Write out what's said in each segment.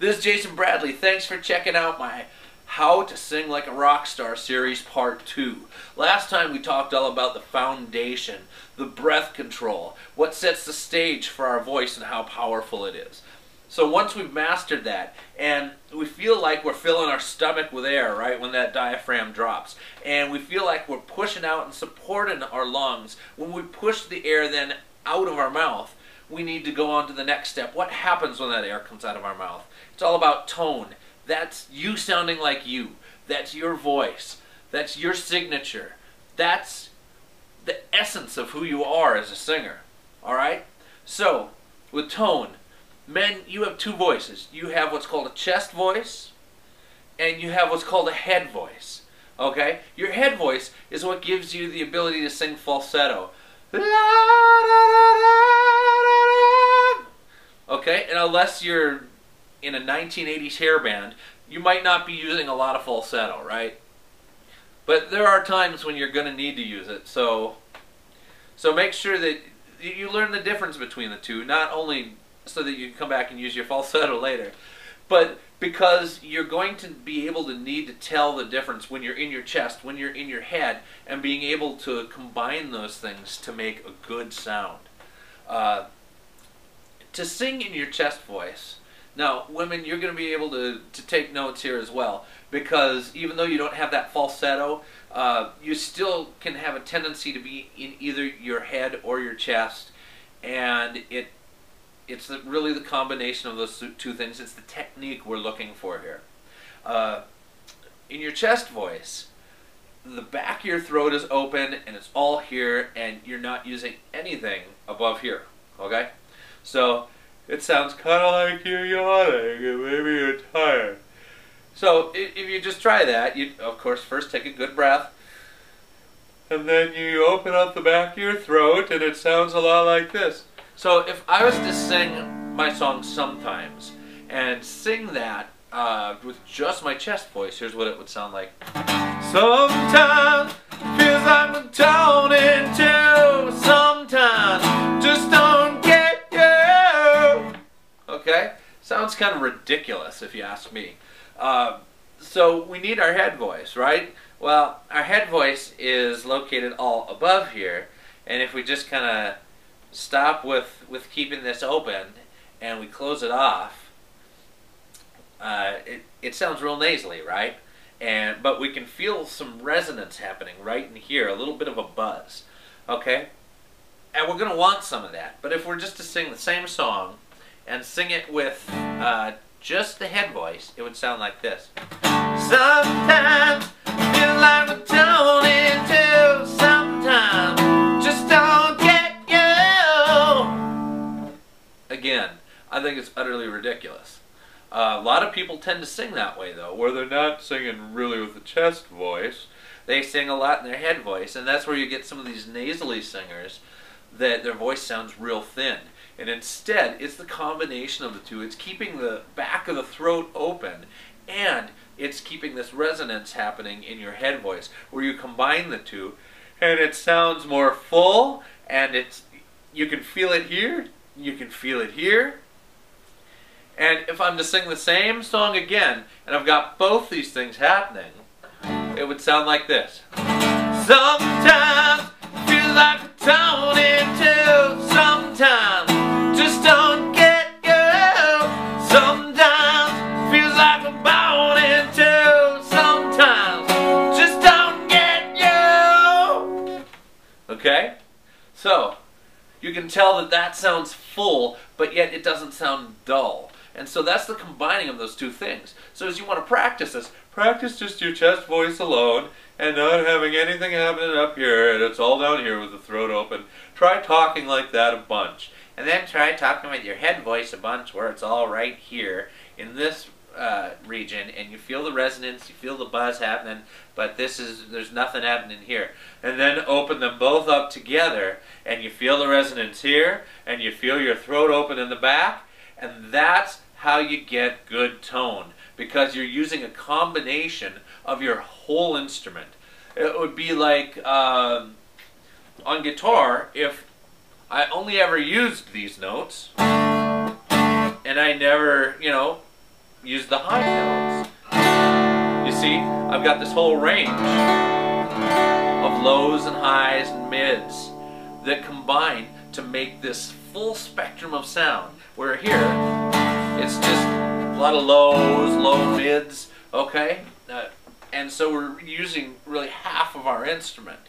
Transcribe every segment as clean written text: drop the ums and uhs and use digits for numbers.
This is Jason Bradley. Thanks for checking out my How to Sing Like a Rock Star series part 2. Last time we talked all about the foundation, the breath control, what sets the stage for our voice and how powerful it is. So once we've mastered that, and we feel like we're filling our stomach with air, right, when that diaphragm drops, and we feel like we're pushing out and supporting our lungs, when we push the air then out of our mouth, we need to go on to the next step. What happens when that air comes out of our mouth? It's all about tone. That's you sounding like you. That's your voice. That's your signature. That's the essence of who you are as a singer. All right? So, with tone, men, you have two voices. You have what's called a chest voice, and you have what's called a head voice. Okay? Your head voice is what gives you the ability to sing falsetto. Okay? And unless you're in a 1980s hair band, you might not be using a lot of falsetto, right? But there are times when you're going to need to use it. So make sure that you learn the difference between the two, not only so that you can come back and use your falsetto later, but because you're going to be able to need to tell the difference when you're in your chest, when you're in your head, and being able to combine those things to make a good sound. To sing in your chest voice, now women, you're going to be able to take notes here as well, because even though you don't have that falsetto, you still can have a tendency to be in either your head or your chest, and it's really the combination of those two things. It's the technique we're looking for here. In your chest voice, the back of your throat is open and it's all here, and you're not using anything above here. Okay? So it sounds kind of like you're yawning and maybe you're tired. So if you just try that, you of course first take a good breath, and then you open up the back of your throat and it sounds a lot like this. So if I was to sing my song Sometimes, and sing that with just my chest voice, here's what it would sound like. Sometimes feels like I'm down into, sometimes just don't get you. Okay? Sounds kind of ridiculous if you ask me. So we need our head voice, right? Well, our head voice is located all above here, and if we just kind of stop with keeping this open and we close it off, it sounds real nasally, right? But we can feel some resonance happening right in here, a little bit of a buzz, okay? And we're going to want some of that. But if we're just to sing the same song and sing it with just the head voice, it would sound like this. Sometimes feel like we're down into, sometimes just don't get you. Again, I think it's utterly ridiculous. A lot of people tend to sing that way, though, where they're not singing really with the chest voice. They sing a lot in their head voice, and that's where you get some of these nasally singers that their voice sounds real thin. And instead, it's the combination of the two. It's keeping the back of the throat open, and it's keeping this resonance happening in your head voice, where you combine the two, and it sounds more full, and you can feel it here, you can feel it here. And if I'm to sing the same song again, and I've got both these things happening, it would sound like this. Sometimes feel like a down into, sometimes just don't get you. Sometimes feels like I'm bound into, sometimes just don't get you. Okay? So, you can tell that that sounds full, but yet it doesn't sound dull. And so that's the combining of those two things. So as you want to practice this, practice just your chest voice alone and not having anything happening up here, and it's all down here with the throat open. Try talking like that a bunch. And then try talking with your head voice a bunch where it's all right here in this region, and you feel the resonance, you feel the buzz happening, but there's nothing happening here. And then open them both up together, and you feel the resonance here, and you feel your throat open in the back, and that's how you get good tone, because you're using a combination of your whole instrument. It would be like on guitar, if I only ever used these notes, and I never, use the high notes. You see, I've got this whole range of lows and highs and mids that combine to make this full spectrum of sound. Where here, it's just a lot of lows, low mids, okay? And so we're using really half of our instrument.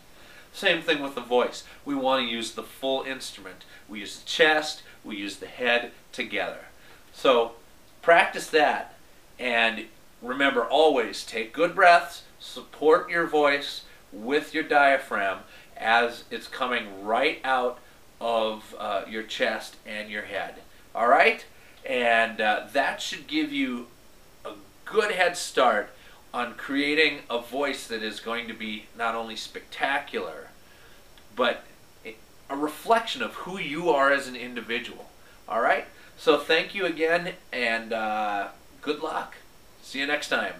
Same thing with the voice. We want to use the full instrument. We use the chest, we use the head together. So practice that, and remember, always take good breaths, support your voice with your diaphragm as it's coming right out of your chest and your head. All right? And that should give you a good head start on creating a voice that is going to be not only spectacular, but a reflection of who you are as an individual. All right? So thank you again, and good luck. See you next time.